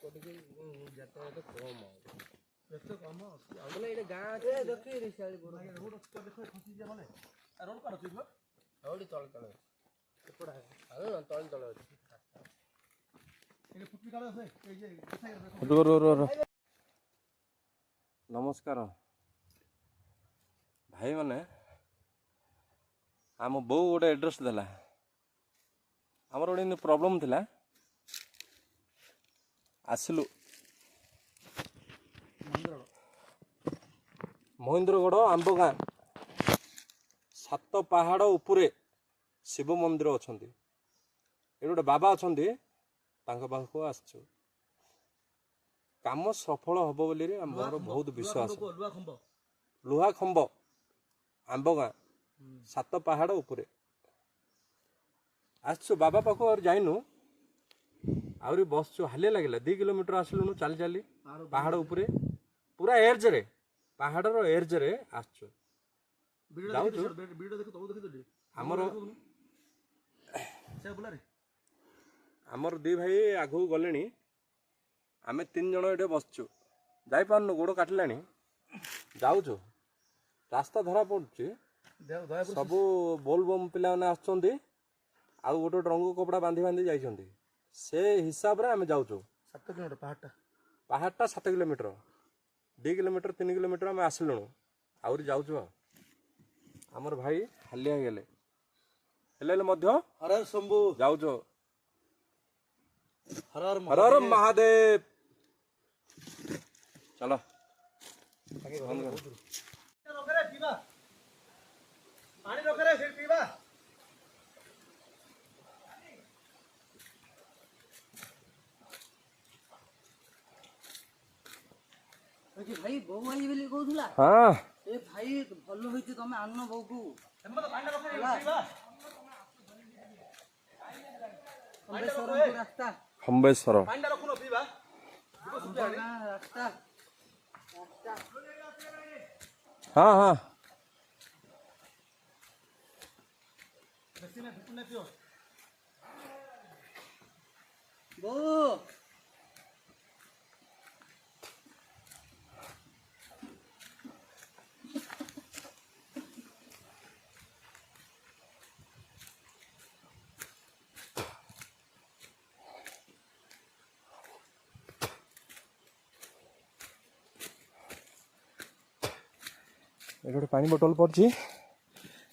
नमस्कार भाई मैंने आम बो गोटे एड्रेस देला आमर गोटे प्रॉब्लम थिला आसलु महेंद्रगढ़ आंब गाँ सात पहाड़ उपरे शिव मंदिर अच्छा ये गोटे बाबा अच्छा पाखक आसचु काम सफल हम बोली आमर बहुत विश्वास लुहा खंब आंब गाँ सात पहाड़ उपरे आसचु बाबा पाख और जाइनु आहरी बसचु हालिया लगे 2 किलोमीटर आसलुनु चली चली पहाड़ उपरे पूरा एर्ज रे पहाड़ एर्ज रे आसचु आमर 2 भाई आगू गले आमे 3 जन ये बसचु जापारनु गोड़ काटला जाऊचु रास्ता धरा पड़ुची सबू बोलबम पिला आसुँच आउ गोटे रंग कपड़ा बांधि बांधि जाइछन्ति से हिसाब रे आमे जाऊचु 7 किलोमीटर पहाड़टा 7 किलोमीटर 2 किलोमीटर 3 किलोमीटर आमे आसलुनु आउरी जाऊचु आमर भाई हालिया गेले हेले मध्य हर शंभु जाऊचु हर हर महादेव चलो भाई बो भाई बोली कहूला हाँ ए भाई भलो होइते तमे आनो बो को रास्ता खम्बेश्वर रास्ता हाँ हाँ बो ये गोटे पानी बोतल पड़ी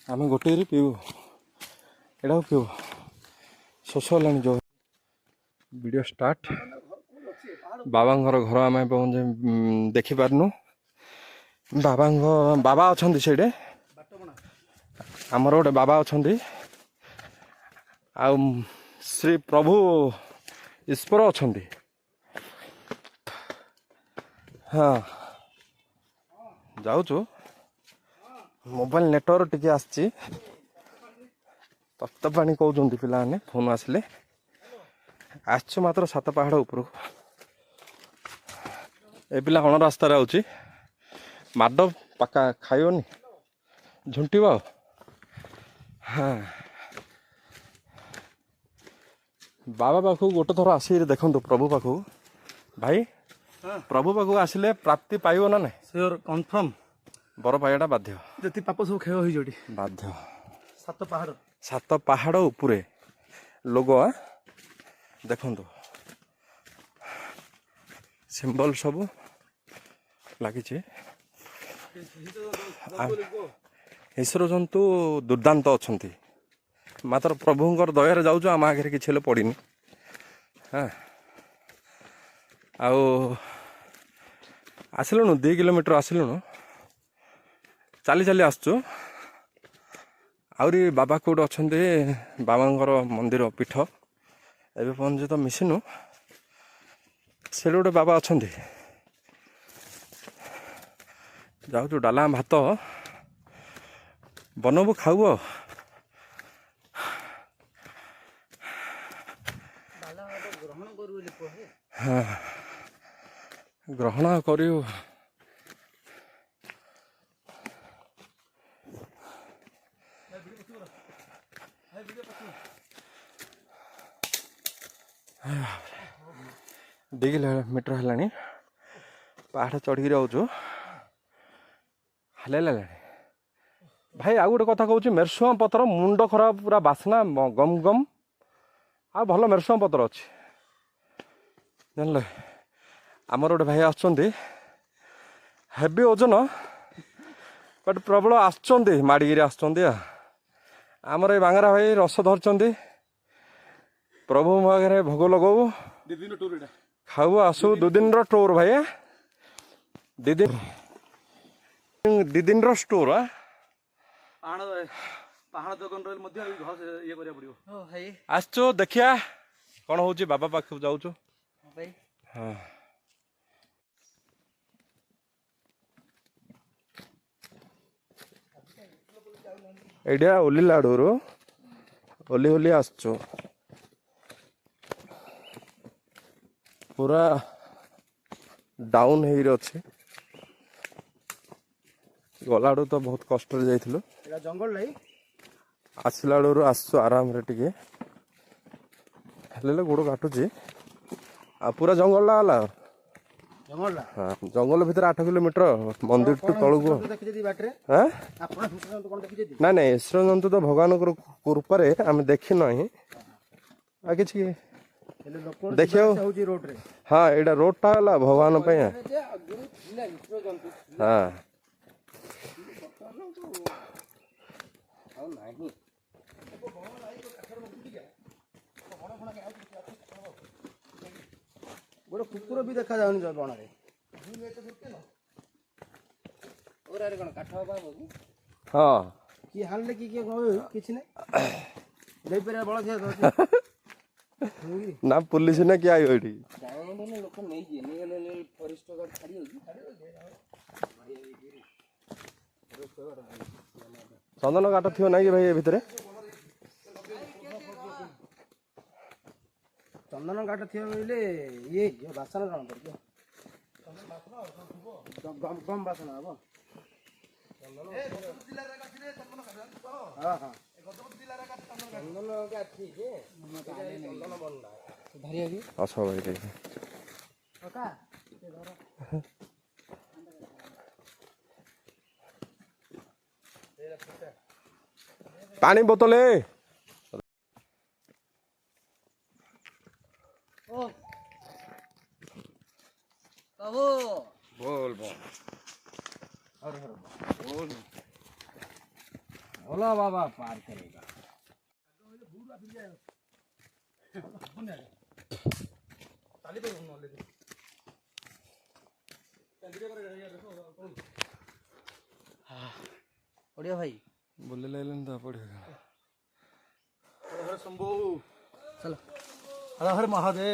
आम गोटे पीऊ एटा पीऊ शोष है जो वीडियो स्टार्ट बाबा घर आम देखी पारनु बाबा अच्छा से आमर गोटे बाबा अच्छा आ श्री प्रभु ईश्वर अच्छा हाँ जाऊचु मोबाइल नेटवर्क टी आसची तप्त पानी कहते पिलाने फोन आसिले आसचु मात्र 7 पहाड़ उपरु ए पिला हण रास्तार आउची माड पक्का खाइबनी झुंटिब हाँ बाबा पाखु गोटे थर आसी देखु प्रभु पाखु भाई प्रभु पाखु आसिले प्राप्ति पाइब ना ना श्योर कंफर्म बर पाइबाटा बाध्य जति पाप सब क्षय होई जोडी बाध्य 7 पहाड़ उपरे लोग देखु सिंबल सब लगी ईश्वर जंतु दुर्दांत अच्छा मात्र प्रभुंर दयार जाऊँ आम आगे किसी पड़नी हाँ आसलुनु 2 किलोमीटर आसलुनु चली चली आसचु आहरी बाबा कौट अच्छा बाबांर मंदिर पीठ एवं पर्यंत मिसिनु से गोटे बाबा अच्छा जाऊँ डाला भात बनबू खाऊ हाँ ग्रहण करू 2 किलोमीटर है पहाड़ चढ़ी जाऊँ हल भाई आ गोटे कथा कहूँ मेरसुआ पत्र मुंड खराब पूरा बास्ना गम गम आ भल मेरसुआ पत्र अच्छी जान आमर गोटे भाई आसुँच हेवी ओजन बट प्रबल आसुँच माड़िकी आसुँच आमर ये बांगरा भाई रस धरचंदी प्रभु पाखे भोग लगाऊ खाऊ आसु 2 दिन टूर भाई 2 दिन स्टोर पहाड़ जगन रही मध्य घर ये करिया पड़ियो ओ भाई आसचो देखिया कौन होची बाबा पाख जाऊचो भाई हां एडिया ओली लाडूरो ओली ओली आसचो पूरा डाउन हेई अछि गलाडू तो बहुत कष्ट रे जाइथिलो एला जंगल लाई आसलाडू आसु आराम रे टिके हेले गोड़ काटुची आ पूरा जंगल ला जंगल ला हां जंगल भीतर 8 किलोमीटर मंदिर टू तळगु देखि जदी बाटरे हां आपण हुसन कोन देखि जदी ना नहीं ईश्वर जंतु तो भगवान कृपा रे हम देखि नहीं आ किछि हेले लोक देखियो होची रोड रे हां एडा रोड टा ला भगवान पे हां गोटे कुकुर भी देखा जाउनी बण रे और अरे कोन काठ बाबू हां की हाल की किछि नै देई पर बळ छे ना पुलिस ने क्या आयो एठी लोक नहीं जे नहीं फॉरेस्ट गार्ड छाड़ी चंदन काट थियो ना कि भाई ए भितरे चंदन काट थियो बोले ये बासन कौन कर गम गम बासन हबो हां हां चंदन काठी जे चंदन बनला धरिया भी अच्छा भाई ठीक काका पानी बोतल है ओ कहो बोल बोल अरे बोल बोला बाबा पार करेगा बढ़िया भाई बोले लेलन तो पड़ेगा हर शंभू चलो हर हर महादेव।